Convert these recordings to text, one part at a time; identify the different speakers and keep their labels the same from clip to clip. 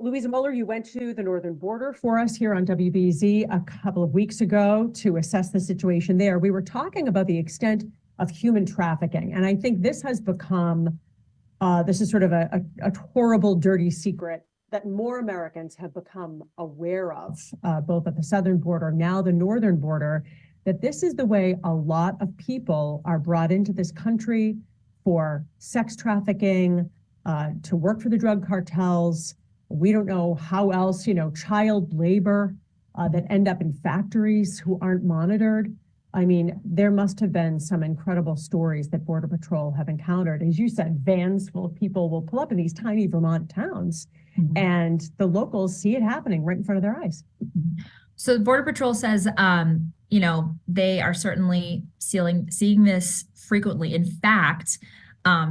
Speaker 1: Louisa Moller, you went to the northern border for us here on WBZ a couple of weeks ago to assess the situation there. We were talking about the extent of human trafficking, and I think this has become, this is sort of a horrible, dirty secret that more Americans have become aware of, both at the southern border, now the northern border, that this is the way a lot of people are brought into this country for sex trafficking, to work for the drug cartels. We don't know how else, child labor that end up in factories who aren't monitored. I mean, there must have been some incredible stories that Border Patrol have encountered. As you said, vans full of people will pull up in these tiny Vermont towns, and the locals see it happening right in front of their eyes.
Speaker 2: So Border Patrol says, they are certainly seeing this frequently. In fact,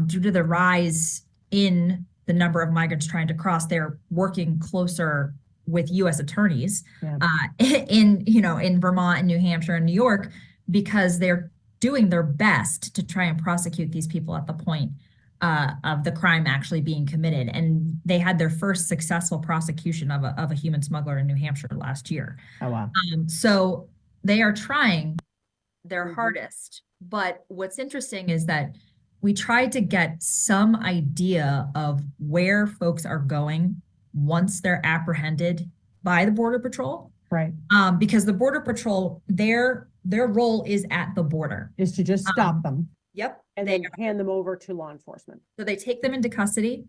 Speaker 2: due to the rise in the number of migrants trying to cross, they're working closer with U.S. attorneys in Vermont and New Hampshire and New York, because they're doing their best to try and prosecute these people at the point of the crime actually being committed. And they had their first successful prosecution of a human smuggler in New Hampshire last year.
Speaker 1: Oh, wow.
Speaker 2: So they are trying their hardest. But what's interesting is that we tried to get some idea of where folks are going once they're apprehended by the Border Patrol.
Speaker 1: Right.
Speaker 2: Because the Border Patrol, their role is at the border.
Speaker 1: Is to just stop them.
Speaker 2: Yep.
Speaker 1: And then hand them over to law enforcement.
Speaker 2: So they take them into custody.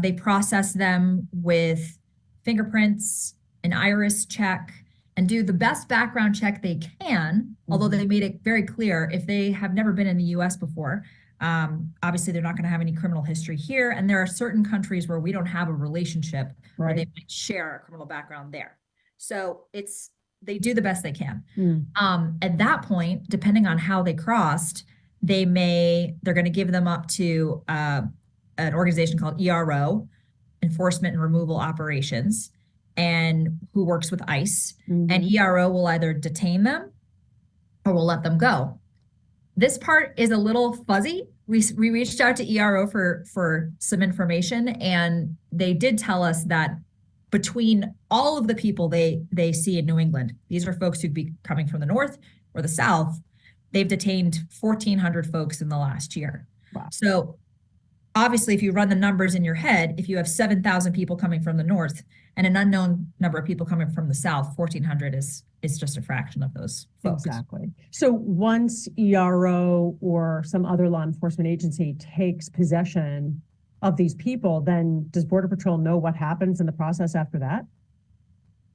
Speaker 2: They process them with fingerprints, an iris check, and do the best background check they can, although they made it very clear if they have never been in the U.S. before, obviously they're not going to have any criminal history here. And there are certain countries where we don't have a relationship where they might share a criminal background there. So they do the best they can. At that point, depending on how they crossed, they're going to give them up to an organization called ERO, Enforcement and Removal Operations, and who works with ICE. And ERO will either detain them or will let them go. This part is a little fuzzy. We reached out to ERO for some information, and they did tell us that between all of the people they see in New England, these are folks who'd be coming from the north or the south, they've detained 1,400 folks in the last year.
Speaker 1: Wow.
Speaker 2: So obviously, if you run the numbers in your head, if you have 7,000 people coming from the north and an unknown number of people coming from the south, 1,400 is just a fraction of those folks.
Speaker 1: Exactly. So once ERO or some other law enforcement agency takes possession of these people, then does Border Patrol know what happens in the process after that?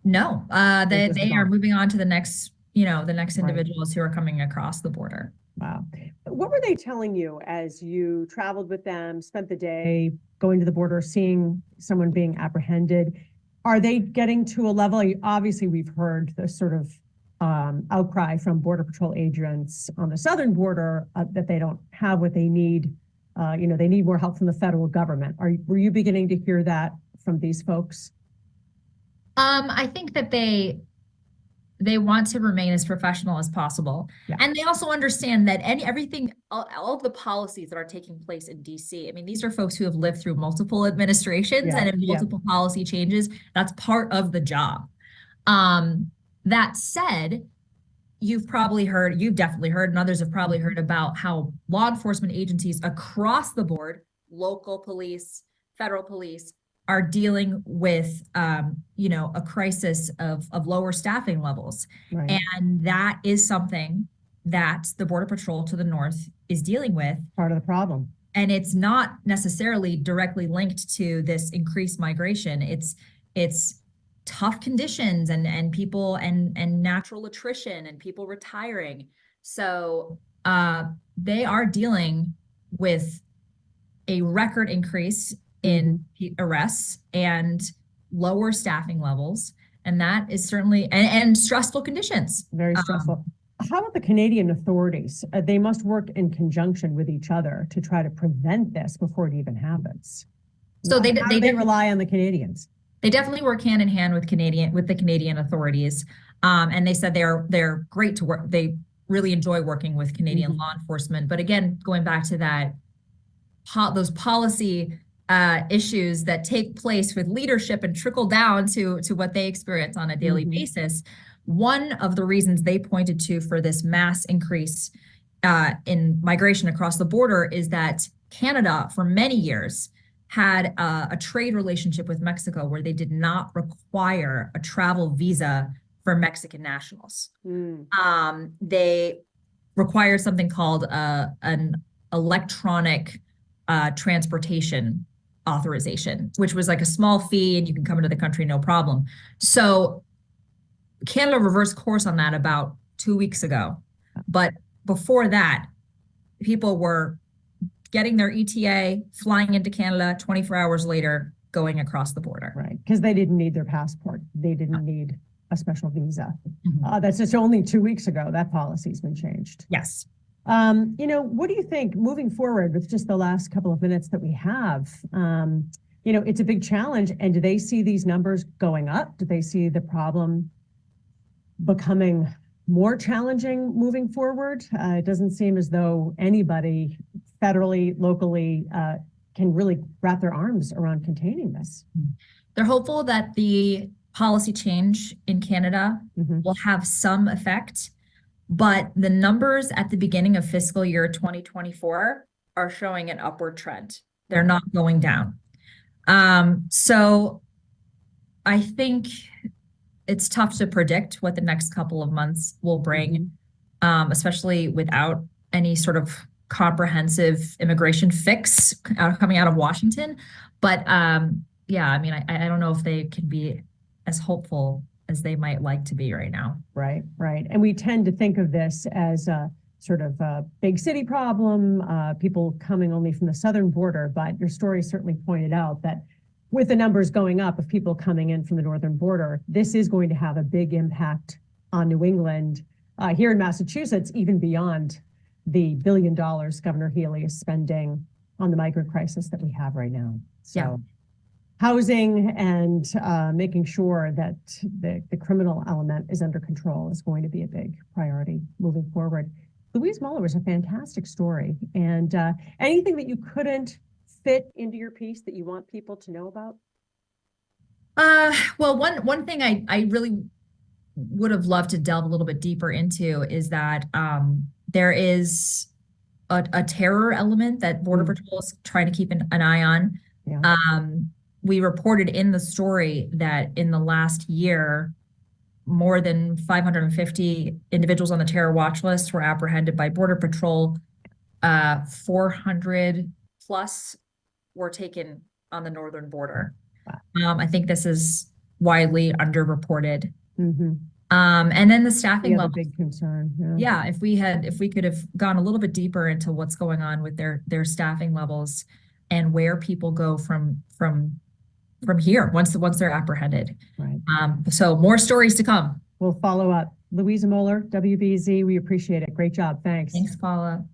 Speaker 2: No, they are moving on to the next individuals who are coming across the border.
Speaker 1: Wow. What were they telling you as you traveled with them, spent the day going to the border, seeing someone being apprehended? Are they getting to a level? Obviously, we've heard the sort of outcry from Border Patrol agents on the southern border that they don't have what they need. They need more help from the federal government. Were you beginning to hear that from these folks?
Speaker 2: I think that they want to remain as professional as possible. Yeah. And they also understand that all of the policies that are taking place in DC, I mean, these are folks who have lived through multiple administrations and in multiple policy changes. That's part of the job. That said, you've definitely heard, and others have probably heard about how law enforcement agencies across the board, local police, federal police, are dealing with, a crisis of lower staffing levels.
Speaker 1: Right.
Speaker 2: And that is something that the Border Patrol to the north is dealing with.
Speaker 1: Part of the problem.
Speaker 2: And it's not necessarily directly linked to this increased migration. It's tough conditions and people and natural attrition and people retiring. So they are dealing with a record increase in arrests and lower staffing levels. And that is certainly, and stressful conditions.
Speaker 1: Very stressful. How about the Canadian authorities? They must work in conjunction with each other to try to prevent this before it even happens.
Speaker 2: So they
Speaker 1: rely on the Canadians.
Speaker 2: They definitely work hand in hand with the Canadian authorities. And they said they're great to work. They really enjoy working with Canadian law enforcement. But again, going back to that, those policy issues that take place with leadership and trickle down to what they experience on a daily basis. One of the reasons they pointed to for this mass increase in migration across the border is that Canada, for many years, had a trade relationship with Mexico where they did not require a travel visa for Mexican nationals. They required something called an electronic transportation authorization, which was like a small fee and you can come into the country no problem. So Canada reversed course on that about 2 weeks ago. But before that, people were getting their ETA, flying into Canada, 24 hours later, going across the border.
Speaker 1: Right, because they didn't need their passport. They didn't need a special visa. That's just only 2 weeks ago. That policy's been changed.
Speaker 2: Yes.
Speaker 1: What do you think moving forward with just the last couple of minutes that we have? It's a big challenge. And do they see these numbers going up? Do they see the problem becoming more challenging moving forward? It doesn't seem as though anybody federally, locally, can really wrap their arms around containing this.
Speaker 2: They're hopeful that the policy change in Canada will have some effect. But the numbers at the beginning of fiscal year 2024 are showing an upward trend. They're not going down. So I think it's tough to predict what the next couple of months will bring, especially without any sort of comprehensive immigration fix coming out of Washington. But yeah, I mean, I don't know if they can be as hopeful as they might like to be right now.
Speaker 1: Right. And we tend to think of this as a sort of a big city problem, people coming only from the southern border, but your story certainly pointed out that with the numbers going up of people coming in from the northern border, this is going to have a big impact on New England, here in Massachusetts, even beyond the $1 billion Governor Healy is spending on the migrant crisis that we have right now. So housing and making sure that the criminal element is under control is going to be a big priority moving forward. Louisa Moller was a fantastic story. And anything that you couldn't fit into your piece that you want people to know about?
Speaker 2: Well, one thing I really would have loved to delve a little bit deeper into is that there is a terror element that Border Patrol is trying to keep an eye on. We reported in the story that in the last year, more than 550 individuals on the terror watch list were apprehended by Border Patrol. 400 plus were taken on the northern border. I think this is widely underreported. And then the staffing level,
Speaker 1: big concern.
Speaker 2: if we could have gone a little bit deeper into what's going on with their staffing levels and where people go from here once they're apprehended.
Speaker 1: Right.
Speaker 2: So more stories to come.
Speaker 1: We'll follow up. Louisa Moller, WBZ, we appreciate it. Great job. Thanks.
Speaker 2: Thanks, Paula.